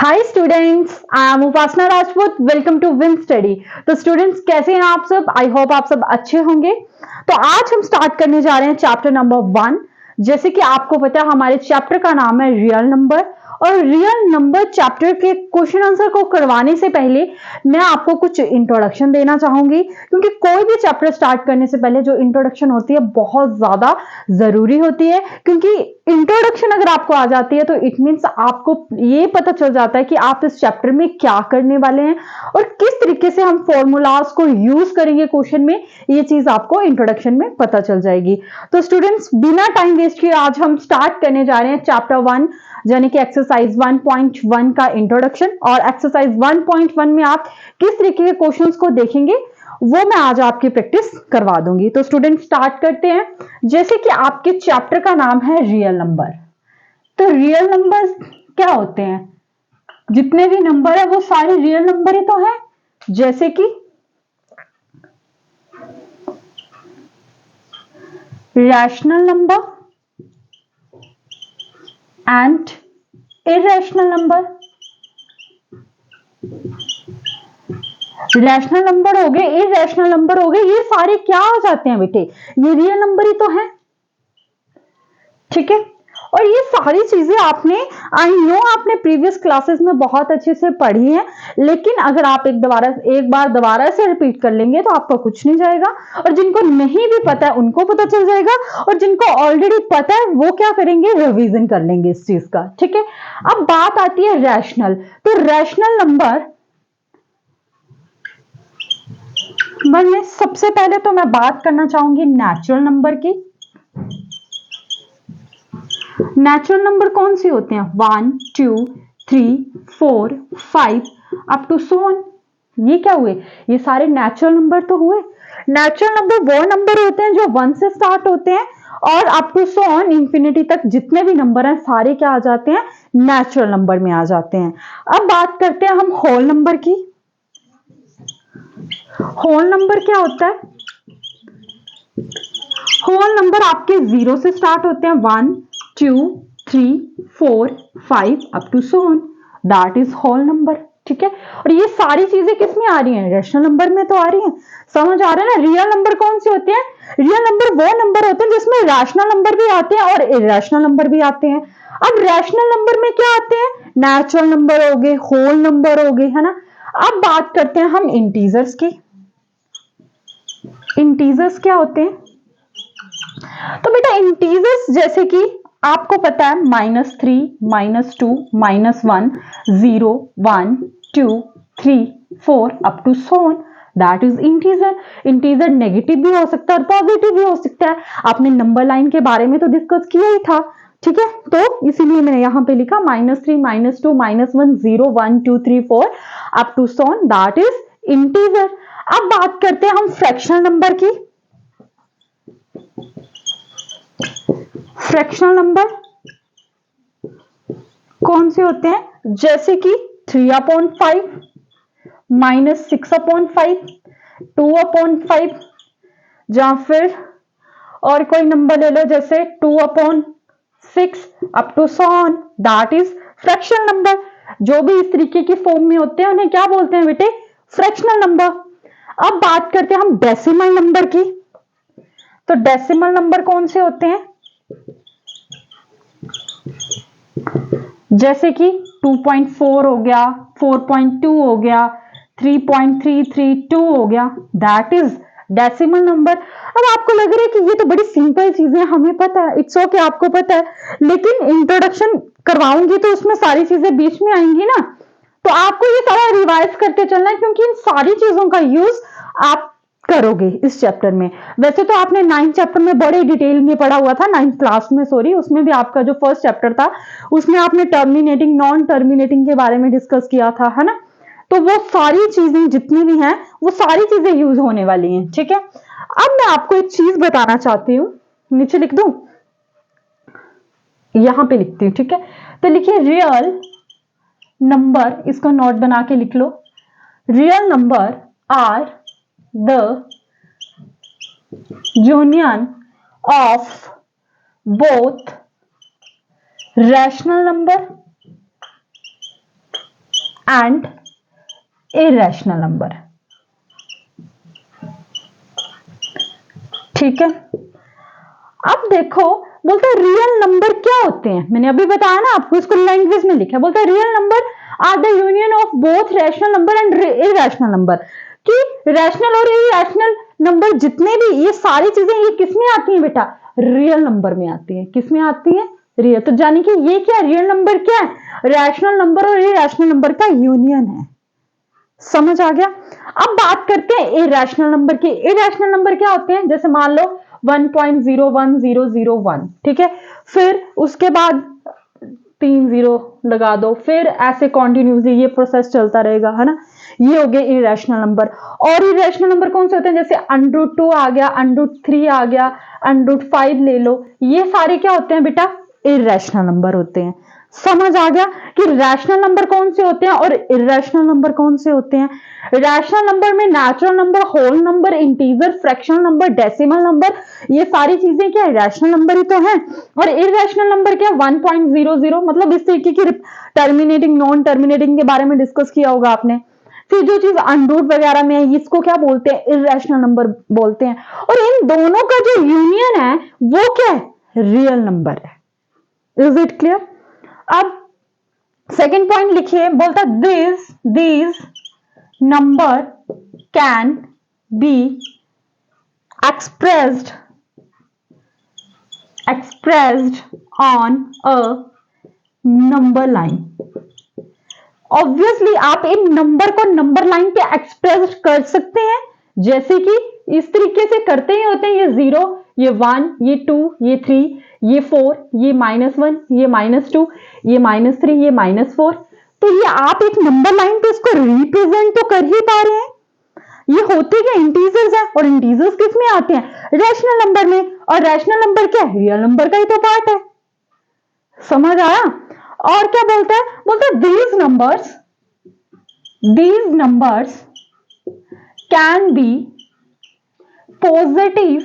Hi students, I am Upasana Rajput. Welcome to Win Study. तो students कैसे हैं आप सब? आई होप आप सब अच्छे होंगे। तो आज हम स्टार्ट करने जा रहे हैं चैप्टर नंबर 1। जैसे कि आपको पता है हमारे चैप्टर का नाम है रियल नंबर, और रियल नंबर चैप्टर के क्वेश्चन आंसर को करवाने से पहले मैं आपको कुछ इंट्रोडक्शन देना चाहूंगी, क्योंकि कोई भी चैप्टर स्टार्ट करने से पहले जो इंट्रोडक्शन होती है बहुत ज्यादा जरूरी होती है। क्योंकि इंट्रोडक्शन अगर आपको आ जाती है तो इट मीन्स आपको ये पता चल जाता है कि आप इस चैप्टर में क्या करने वाले हैं और किस तरीके से हम फॉर्मूलाज को यूज करेंगे क्वेश्चन में। ये चीज आपको इंट्रोडक्शन में पता चल जाएगी। तो स्टूडेंट्स बिना टाइम वेस्ट किए आज हम स्टार्ट करने जा रहे हैं चैप्टर 1 यानी कि एक्सरसाइज 1.1 का इंट्रोडक्शन। और एक्सरसाइज 1.1 में आप किस तरीके के क्वेश्चंस को देखेंगे वो मैं आज आपकी प्रैक्टिस करवा दूंगी। तो स्टूडेंट स्टार्ट करते हैं। जैसे कि आपके चैप्टर का नाम है रियल नंबर, तो रियल नंबर क्या होते हैं? जितने भी नंबर है वो सारे रियल नंबर ही तो हैं। जैसे कि rational number and irrational number. Rational number हो गए, इरेशनल नंबर हो गए, ये सारे क्या हो जाते हैं बेटे? ये रियल नंबर ही तो हैं। ठीक है, और ये सारी चीजें आपने आई नो आपने प्रीवियस क्लासेस में बहुत अच्छे से पढ़ी है, लेकिन अगर आप एक बार दोबारा से रिपीट कर लेंगे तो आपका कुछ नहीं जाएगा, और जिनको नहीं भी पता है उनको पता चल जाएगा, और जिनको ऑलरेडी पता है वो क्या करेंगे, रिवीजन कर लेंगे इस चीज का। ठीक है, अब बात आती है रैशनल। तो रैशनल नंबर में सबसे पहले तो मैं बात करना चाहूंगी नेचुरल नंबर की। नेचुरल नंबर कौन से होते हैं? 1 2 3 4 5 अप टू सो ऑन। ये क्या हुए? ये सारे नेचुरल नंबर तो हुए। नेचुरल नंबर वो नंबर होते हैं जो 1 से स्टार्ट होते हैं और up to so on infinity तक जितने भी नंबर हैं सारे क्या आ जाते हैं? नेचुरल नंबर में आ जाते हैं। अब बात करते हैं हम होल नंबर की। होल नंबर क्या होता है? होल नंबर आपके 0 से स्टार्ट होते हैं। 1 2 3 4 5 up to so on, that is whole number. ठीक है, और ये सारी चीजें किस में आ रही हैं? रैशनल नंबर में तो आ रही हैं। समझ आ रहा है ना? रियल नंबर कौन से होते हैं? रियल नंबर वो नंबर होते हैं जिसमें रैशनल नंबर भी आते हैं और इरेशनल नंबर भी आते हैं। अब रैशनल नंबर में क्या आते हैं? नेचुरल नंबर हो गए, होल नंबर हो गए, है ना। अब बात करते हैं हम इंटीजर्स की। इंटीजर्स क्या होते हैं? तो बेटा इंटीजर्स जैसे कि आपको पता है -3 -2 -1 0 1 2 3 4 up to so on, that is integer. Integer negative भी हो सकता है और पॉजिटिव भी हो सकता है। आपने नंबर लाइन के बारे में तो डिस्कस किया ही था। ठीक है, तो इसीलिए मैंने यहां पे लिखा -3 -2 -1 0 1 2 3 4 up to so on, that is integer. अब बात करते हैं हम फ्रैक्शनल नंबर की। फ्रैक्शनल नंबर कौन से होते हैं? जैसे कि 3/5 -6/5 2/5, या फिर और कोई नंबर ले लो जैसे 2/6 up to so on, that is fractional number. जो भी इस तरीके की फॉर्म में होते हैं उन्हें क्या बोलते हैं बेटे? Fractional number. अब बात करते हैं हम डेसिमल नंबर की। तो डेसिमल नंबर कौन से होते हैं? जैसे कि 2.4 हो गया, 4.2 हो गया, 3.332 हो गया, दैट इज डेसिमल नंबर। अब आपको लग रहा है कि ये तो बड़ी सिंपल चीजें हमें पता है, इट्स ओके, आपको पता है, लेकिन इंट्रोडक्शन करवाऊंगी तो उसमें सारी चीजें बीच में आएंगी ना, तो आपको ये सारा रिवाइज करते चलना है, क्योंकि इन सारी चीजों का यूज आप करोगे इस चैप्टर में। वैसे तो आपने 9th चैप्टर में बड़े डिटेल में पढ़ा हुआ था, 9th क्लास में, सॉरी, उसमें भी आपका जो फर्स्ट चैप्टर था उसमें आपने टर्मिनेटिंग नॉन टर्मिनेटिंग के बारे में डिस्कस किया था, है ना। तो वो सारी चीजें जितनी भी हैं वो सारी चीजें यूज होने वाली हैं। ठीक है, अब मैं आपको एक चीज बताना चाहती हूँ, नीचे लिख दूं, यहां पे लिखती हूँ। ठीक है, तो लिखिए रियल नंबर, इसको नोट बना के लिख लो। Real number are the union of both rational number and irrational number. ठीक है, अब देखो बोलते हैं रियल नंबर क्या होते हैं। मैंने अभी बताया ना आपको, इसको लैंग्वेज में लिखा है। बोलते हैं real number are the union of both rational number and irrational number. कि रैशनल और इरेशनल नंबर जितने भी, ये सारी चीजें ये किसमें आती हैं बेटा? रियल नंबर में आती है। किसमें आती है? रियल। तो जानी कि ये क्या, रियल नंबर क्या है? रैशनल नंबर और इरेशनल नंबर का यूनियन है। समझ आ गया? अब बात करते हैं इरेशनल नंबर की। इरेशनल नंबर क्या होते हैं? जैसे मान लो 1.01001, ठीक है, फिर उसके बाद 3 जीरो लगा दो, फिर ऐसे कॉन्टिन्यूसली ये प्रोसेस चलता रहेगा, है ना। ये हो गए इरेशनल नंबर। और इरेशनल नंबर कौन से होते हैं? जैसे √2 आ गया, √3 आ गया, √5 ले लो, ये सारे क्या होते हैं बेटा? इरेशनल नंबर होते हैं। समझ आ गया कि रैशनल नंबर कौन से होते हैं और इरेशनल नंबर कौन से होते हैं। रैशनल नंबर में natural number, whole number, integer, fractional number, decimal number, ये सारी चीजें क्या रैशनल नंबर ही तो हैं। और इरेशनल नंबर क्या? 1.00, मतलब इस तरीके की टर्मिनेटिंग, नॉन टर्मिनेटिंग के बारे में डिस्कस किया होगा आपने। फिर जो चीज अनरूट वगैरह में है, इसको क्या बोलते हैं? इरेशनल नंबर बोलते हैं। और इन दोनों का जो यूनियन है वो क्या है? रियल नंबर है। Is it clear? अब सेकेंड पॉइंट लिखिए। बोलता these number can B expressed on a number line। Obviously आप इन नंबर को नंबर लाइन पे एक्सप्रेस कर सकते हैं, जैसे कि इस तरीके से करते ही होते हैं। ये 0, ये 1, ये 2, ये 3, ये 4, ये -1, ये -2, ये -3, ये -4। तो ये आप एक नंबर लाइन पे इसको रिप्रेजेंट तो कर ही पा रहे हैं। ये होते क्या? इंटीजर्स हैं, और इंटीजर्स किस में आते हैं? रैशनल नंबर में। और रैशनल नंबर क्या है? रियल नंबर का ही तो पार्ट है। समझ आया? और क्या बोलता है? बोलता है these numbers can be positive,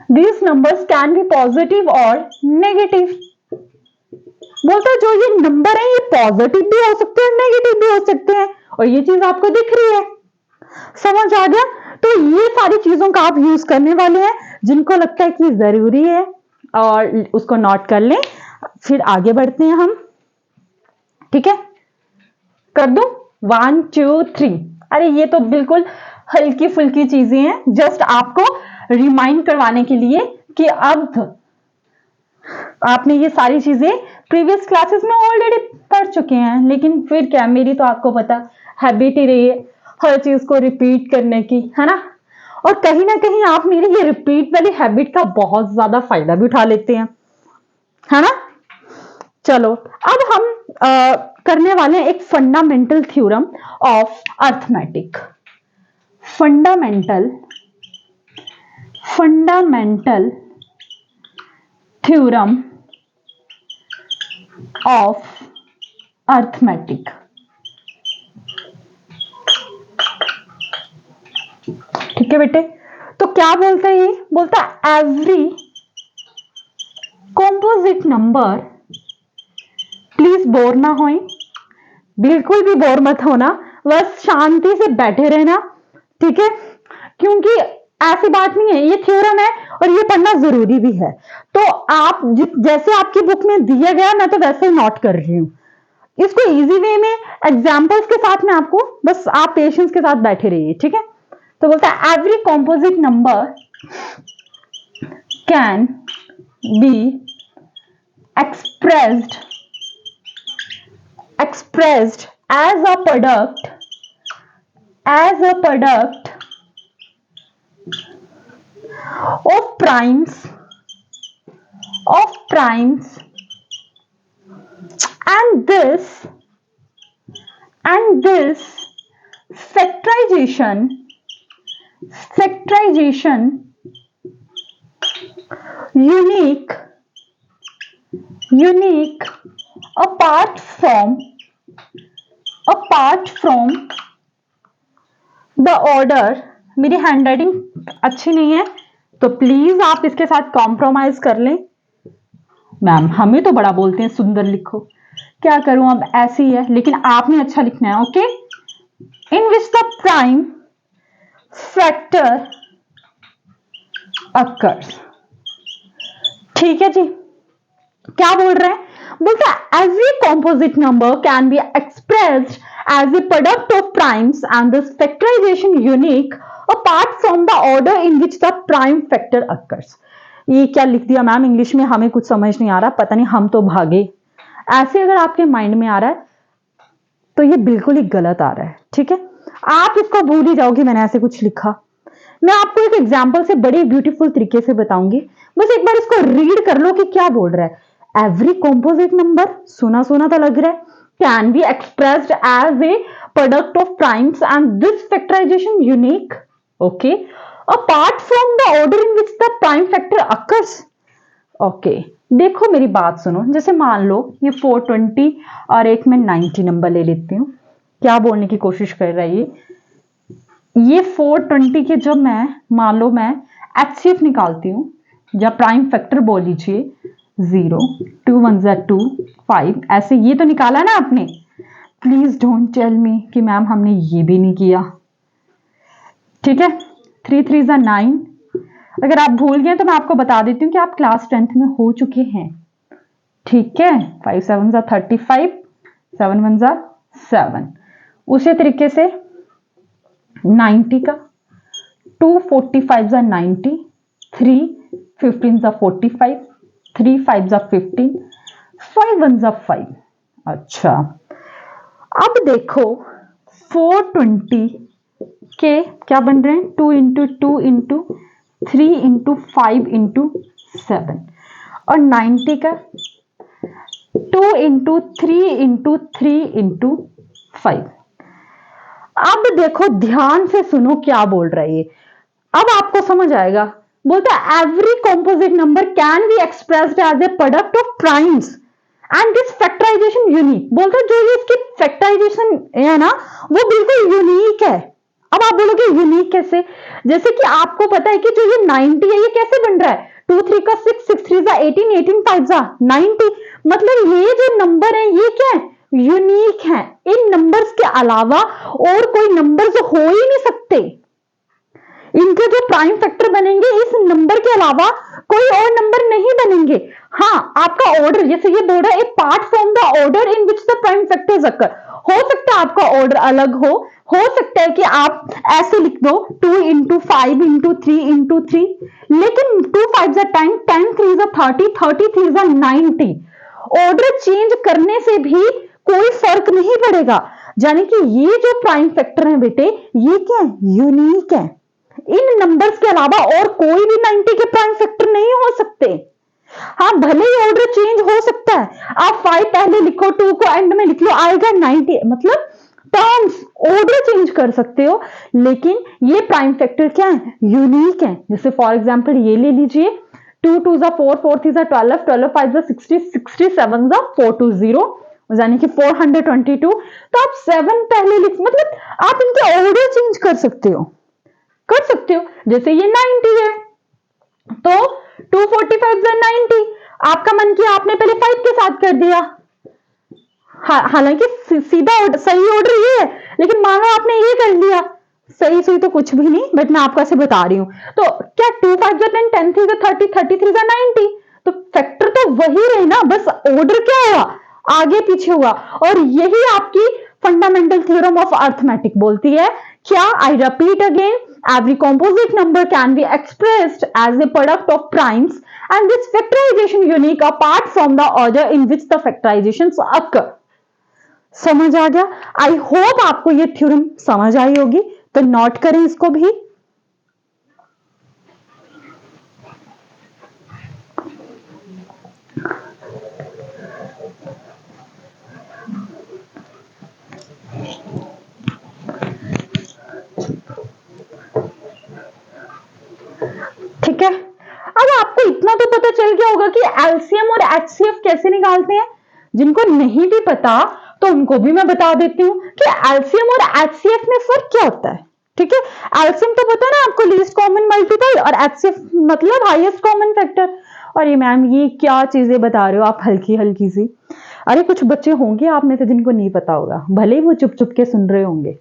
these numbers can be positive और नेगेटिव। बोलता है जो ये नंबर है ये पॉजिटिव भी हो सकते हैं, नेगेटिव भी हो सकते हैं, और ये चीज आपको दिख रही है। समझ आ गया? तो ये सारी चीजों का आप यूज करने वाले हैं, जिनको लगता है कि जरूरी है और उसको नोट कर लें। फिर आगे बढ़ते हैं हम। ठीक है, कर दूं? 1 2 3। अरे ये तो बिल्कुल हल्की फुल्की चीजें हैं, जस्ट आपको रिमाइंड करवाने के लिए कि अब आपने ये सारी चीजें प्रीवियस क्लासेस में ऑलरेडी पढ़ चुके हैं, लेकिन फिर क्या, मेरी तो आपको पता हैबिट ही रही है हर चीज को रिपीट करने की, है ना। और कहीं ना कहीं आप मेरी ये रिपीट वाली हैबिट का बहुत ज्यादा फायदा भी उठा लेते हैं, है ना। चलो अब हम करने वाले हैं एक fundamental theorem of arithmetic. Fundamental theorem of arithmetic. ठीक है बेटे, तो क्या बोलता है ये? बोलता है every composite number, please bore ना होए, बिल्कुल भी बोर मत होना, बस शांति से बैठे रहना, ठीक है, क्योंकि ऐसी बात नहीं है, ये थ्योरम है और ये पढ़ना जरूरी भी है। तो आप जैसे आपकी बुक में दिया गया, मैं तो वैसे ही नोट कर रही हूं इसको इजी वे में एग्जांपल्स के साथ में आपको, बस आप पेशेंस के साथ बैठे रहिए, ठीक है। तो बोलता है every composite number can B expressed as a product of primes and this factorization unique apart from the order। मेरी हैंडराइटिंग अच्छी नहीं है तो प्लीज आप इसके साथ कॉम्प्रोमाइज कर लें। मैम हमें तो बड़ा बोलते हैं सुंदर लिखो, क्या करूं, अब ऐसी है, लेकिन आपने अच्छा लिखना है। Okay, in which the prime factor occurs. ठीक है जी, क्या बोल रहे हैं, बोलता है every composite number can be expressed as a product of primes and this factorization unique apart from the order in which the prime factor occurs. ये क्या लिख दिया मैम इंग्लिश में, हमें कुछ समझ नहीं आ रहा, पता नहीं हम तो भागे। ऐसे अगर आपके माइंड में आ रहा है तो ये बिल्कुल ही गलत आ रहा है। ठीक है, आप इसको भूल ही जाओगे मैंने ऐसे कुछ लिखा। मैं आपको एक एग्जांपल से बड़े ब्यूटीफुल तरीके से बताऊंगी, बस एक बार इसको रीड कर लो कि क्या बोल रहा है। एवरी कॉम्पोजिट नंबर, सुना सुना तो लग रहा है, can be expressed as a product of primes and this factorization unique, okay, apart from the order in which the prime factor occurs. Okay, देखो मेरी बात सुनो, जैसे मान लो ये 420 और एक में 90 नंबर ले लेती हूँ। क्या बोलने की कोशिश कर रहा है ये 420 के जब मैं मान लो मैं एचसीएफ निकालती हूँ या प्राइम फैक्टर बोल लीजिए 0, 2 1 2, 5, ऐसे ये तो निकाला ना आपने। प्लीज डोंट टेल मी कि मैम हमने ये भी नहीं किया। ठीक है, 3 3 9। अगर आप भूल गए तो मैं आपको बता देती हूँ कि आप क्लास 10th में हो चुके हैं। ठीक है, 5 7 35, 7 1 7। उसी तरीके से 90 का 2 45 90, 3 15 45, 3 5 15, 5 1 5। अच्छा, अब देखो 420 के क्या बन रहे हैं, 2 इंटू 2 इंटू 3 इंटू 5 इंटू 7, और 90 का 2 इंटू 3 इंटू 3 इंटू 5। अब देखो ध्यान से सुनो क्या बोल रहा है ये, अब आपको समझ आएगा। बोलता है every composite number can be expressed as a product of primes and this factorization unique. बोलता है जो ये इसकी फैक्टराइजेशन है ना वो बिल्कुल यूनिक है। अब आप बोलोगे यूनिक कैसे, जैसे कि आपको पता है कि जो ये 90 है ये कैसे बन रहा है, 2 3 का 6, 6 3 18, 18 5 90। मतलब ये जो नंबर है ये क्या है, यूनिक है। इन नंबर्स के अलावा और कोई नंबर्स हो ही नहीं सकते। इनके जो प्राइम फैक्टर बनेंगे इस नंबर के अलावा कोई और नंबर नहीं बनेंगे। हाँ, आपका ऑर्डर जैसे ये बोल रहा है part from the order in which the prime factors occur. हो सकता है आपका ऑर्डर अलग हो सकता है कि आप ऐसे लिख दो 2 इंटू 5 इंटू 3 इंटू 3, लेकिन 2 5 10, 10 3 30, 30 3 90। ऑर्डर चेंज करने से भी कोई फर्क नहीं पड़ेगा। यानी कि ये जो प्राइम फैक्टर है बेटे ये क्या है, यूनिक है। इन नंबर्स के अलावा और कोई भी 90 के प्राइम फैक्टर नहीं हो सकते। हाँ, भले ही ऑर्डर चेंज हो सकता है, आप 5 पहले लिखो 2 को एंड में लिख लो आएगा 90, मतलब टर्म्स ऑर्डर चेंज कर सकते हो, लेकिन ये प्राइम फैक्टर क्या है, यूनिक है। जैसे फॉर एग्जांपल ये ले लीजिए 2 2 4, 4 3 12, 12 5 60, 67 420, यानी कि 422। तो आप 7 पहले लिख, मतलब आप इनके ऑर्डर चेंज कर सकते हो। जैसे ये 90 है तो 245 90, आपका मन किया आपने पहले 5 के साथ कर दिया। हालांकि सीधा सही ऑर्डर ये है, लेकिन मानो आपने ये कर लिया, सही तो कुछ भी नहीं, बट मैं आपको ऐसे बता रही हूं। तो क्या 2 5 10, 10 3 30, 30 3 90, तो फैक्टर तो वही रहे ना, बस ऑर्डर क्या हुआ, आगे पीछे हुआ। और यही आपकी फंडामेंटल थ्योरम ऑफ अर्थमेटिक बोलती है क्या, I repeat again, every composite number can be expressed as a product of primes and this factorization unique apart from the order in which the factorizations occur। समझ आ गया? I hope आपको ये theorem समझ आई होगी, तो नोट करें इसको भी। ठीक है, अब आपको इतना तो पता चल गया होगा कि एलसीएम और एचसीएफ कैसे निकालते हैं। जिनको नहीं भी पता तो उनको भी मैं बता देती हूँ कि एलसीएम और एचसीएफ में फर्क क्या होता है। ठीक है, एलसीएम तो पता है ना आपको, लीस्ट कॉमन मल्टीपल, और एचसीएफ मतलब हाईएस्ट कॉमन फैक्टर। और ये मैम ये क्या चीजें बता रहे हो आप हल्की हल्की सी। अरे कुछ बच्चे होंगे आप में से जिनको नहीं पता होगा, भले ही वो चुप चुप के सुन रहे होंगे।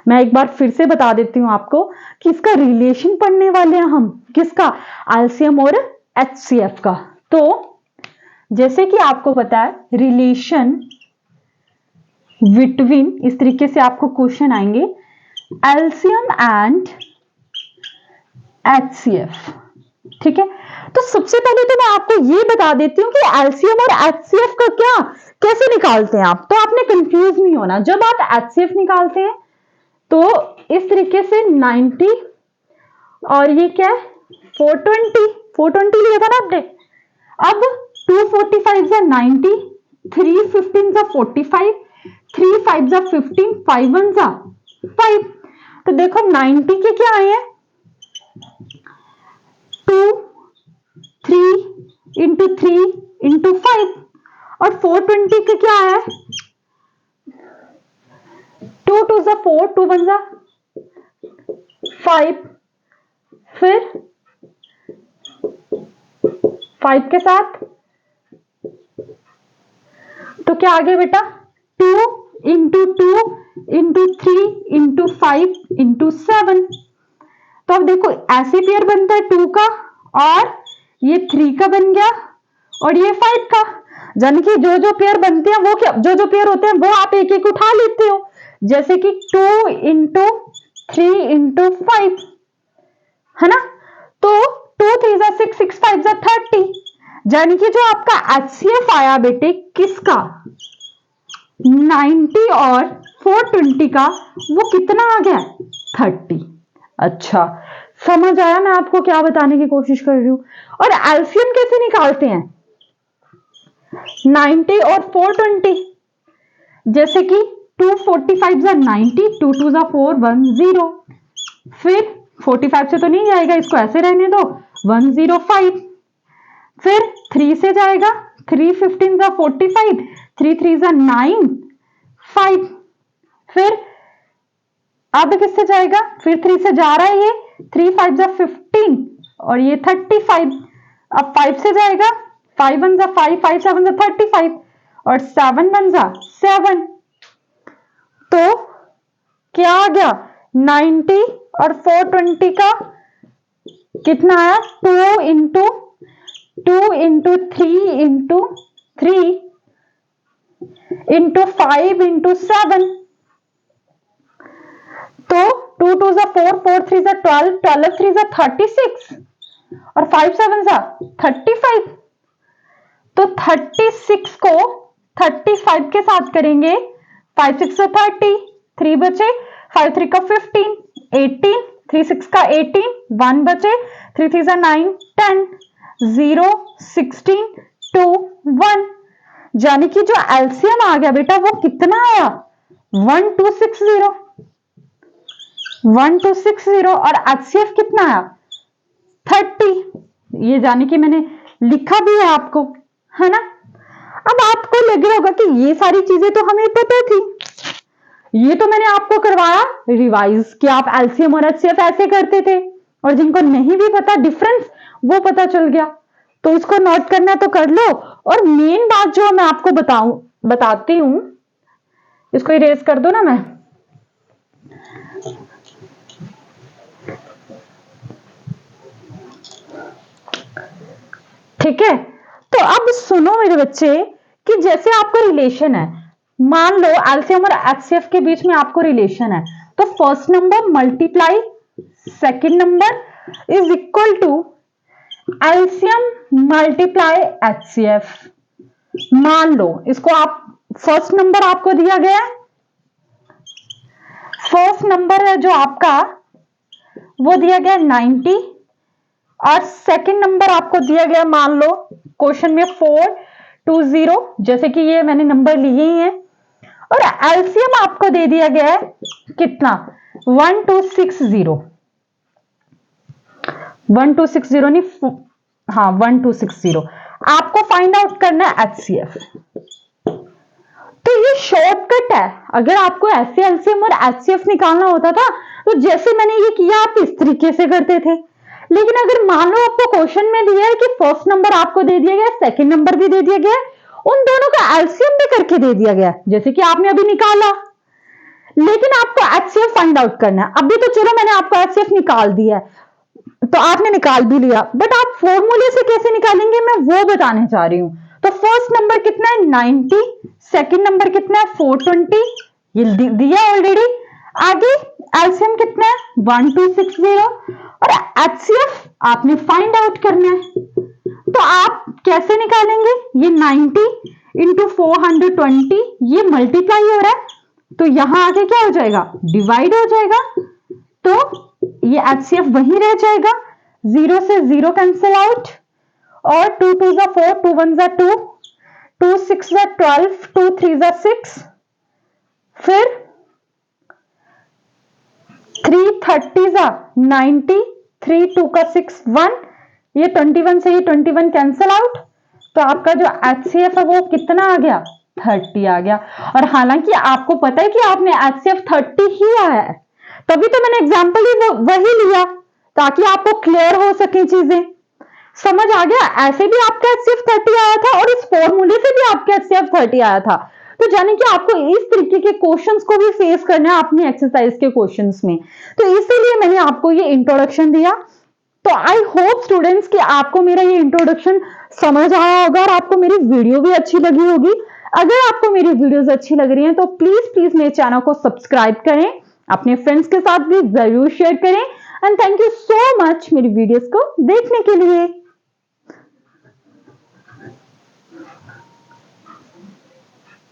मैं एक बार फिर से बता देती हूँ आपको कि इसका रिलेशन पढ़ने वाले हैं हम, किसका, एलसीएम और एचसीएफ का। तो जैसे कि आपको पता है रिलेशन बिटवीन, इस तरीके से आपको क्वेश्चन आएंगे, एलसीएम एंड एचसीएफ, ठीक है। तो सबसे पहले तो मैं आपको ये बता देती हूँ कि एलसीएम और एचसीएफ का क्या, कैसे निकालते हैं आप, तो आपने कंफ्यूज नहीं होना। जब आप एचसीएफ निकालते हैं तो इस तरीके से 90 और ये क्या है 420 लिया था ना आपने। अब 245 जा 90, 3 15 जा 45, 3 5 जा 15, 5 1 जा 5। तो देखो 90 के क्या आए हैं 2 3 इंटू 3 इंटू 5, और 420 के क्या है 2 2 जा 4, 2 1 जा 5, फिर 5 के साथ तो क्या आ गया बेटा 2 इंटू 2 इंटू 3 इंटू 5 इंटू 7। तो अब देखो ऐसे पेयर बनता है 2 का, और ये 3 का बन गया, और ये 5 का। यानी कि जो जो पेयर बनते हैं वो क्या, जो जो पेयर होते हैं वो आप एक एक उठा लेते हो, जैसे कि 2 इंटू 3 इंटू 5, है ना। तो 2 3 जा 6, 6 5 जा 30। यानी कि जो आपका एचसीएफ आया बेटे किसका 90 और 420 का, वो कितना आ गया 30। अच्छा समझ आया मैं आपको क्या बताने की कोशिश कर रही हूं। और एलसीएम कैसे निकालते हैं 90 और 420, जैसे कि 245 जा 90, 2 2 जा 4 1 0, फिर 45 से तो नहीं जाएगा, इसको ऐसे रहने दो 105, फिर 3 से जाएगा 3 15 जा 45, 3 3 जा 9 5, फिर अब किससे जाएगा, फिर 3 से जा रहा है ये 3 5 जा 15 और ये 35, अब 5 से जाएगा 5 1 जा 5, 5 7 जा 35 और 7 1 जा 7। तो क्या आ गया 90 और 420 का कितना आया 2 इंटू 3 इंटू 3 इंटू 5 इंटू 7। तो 2 2 जा 4, 4 3 जा 12, 12 3 जा 36 और 5 7 जा 35। तो 36 को 35 के साथ करेंगे, 5 6 जा 30, 3 बचे, 5 3 का 15, 18, 3 6 का 18, 1 बचे, 3 3 जा 9 10, 0 16 2 1। यानी कि जो एलसीएम आ गया बेटा वो कितना आया 1260 और एचसीएफ कितना आया 30। ये जाने कि मैंने लिखा भी है आपको, है ना। अब आपको लग रहा होगा कि ये सारी चीजें तो हमें पता थी, ये तो मैंने आपको करवाया रिवाइज कि आप एलसीएम और एचसीएफ ऐसे करते थे, और जिनको नहीं भी पता डिफरेंस वो पता चल गया। तो इसको नोट करना तो कर लो। और मेन बात जो मैं आपको बताती हूं, इसको इरेज कर दो ना मैं, ठीक है। तो अब सुनो मेरे बच्चे कि जैसे आपका रिलेशन है, मान लो एलसीएम और एचसीएफ के बीच में आपको रिलेशन है, तो first number multiply second number is equal to LCM multiply HCF. मान लो इसको आप फर्स्ट नंबर आपको दिया गया है, फर्स्ट नंबर है जो आपका वो दिया गया 90 और सेकंड नंबर आपको दिया गया मान लो क्वेश्चन में 420, जैसे कि ये मैंने नंबर लिए ही हैं, और एलसीएम आपको दे दिया गया है कितना 1260 नहीं, हाँ 1260। आपको फाइंड आउट करना है एचसीएफ। तो ये शॉर्टकट है, अगर आपको ऐसे एलसीएम और एचसीएफ निकालना होता था तो जैसे मैंने ये किया आप इस तरीके से करते थे। लेकिन अगर मान लो आपको क्वेश्चन में दिया है कि फर्स्ट नंबर आपको दे दिया गया, सेकंड नंबर भी दे दिया गया उन दोनों का एलसीएम भी करके दे दिया गया, जैसे कि आपने अभी निकाला, लेकिन आपको एचसीएफ फाइंड आउट करना है। अभी तो चलो मैंने आपको एचसीएफ निकाल दिया है, तो आपने निकाल भी लिया, बट आप फॉर्मूले से कैसे निकालेंगे मैं वो बताने जा रही हूं। तो फर्स्ट नंबर कितना है 90, सेकंड नंबर कितना है 420, ये दिया ऑलरेडी। आगे एलसीएम कितना है 1260 और एचसीएफ आपने फाइंड आउट करना है। तो आप कैसे निकालेंगे, ये 90 इंटू 420 ये मल्टीप्लाई हो रहा है, तो यहां आके क्या हो जाएगा डिवाइड हो जाएगा, तो ये एचसीएफ वहीं रह जाएगा, 0 से 0 कैंसिल आउट, और 2 2 जा 4, 2 1 जा 2, 2 6 जा 12, 2 3 जा 6, फिर 3 30 जा 90, 3 2 का 6 1, ये 21 से ये 21 कैंसिल आउट, तो आपका जो एचसीएफ है वो कितना आ गया 30 आ गया। और हालांकि आपको पता है कि आपने एचसीएफ 30 ही आया है, तभी तो मैंने एग्जाम्पल ही वही लिया ताकि आपको क्लियर हो सके चीजें, समझ आ गया। ऐसे भी आपका एचसीएफ 30 आया था और इस फॉर्मूले से भी आपका एचसीएफ 30 आया था, तो जाने कि आपको इस तरीके के क्वेश्चंस को भी फेस करना है अपनी एक्सरसाइज के क्वेश्चंस में, तो इसीलिए मैंने आपको ये इंट्रोडक्शन दिया। तो आई होप स्टूडेंट्स कि आपको मेरा ये इंट्रोडक्शन समझ आया होगा और आपको मेरी वीडियो भी अच्छी लगी होगी। अगर आपको मेरी वीडियोस अच्छी लग रही हैं तो प्लीज प्लीज मेरे चैनल को सब्सक्राइब करें, अपने फ्रेंड्स के साथ भी जरूर शेयर करें, and thank you so much मेरी वीडियोस को देखने के लिए।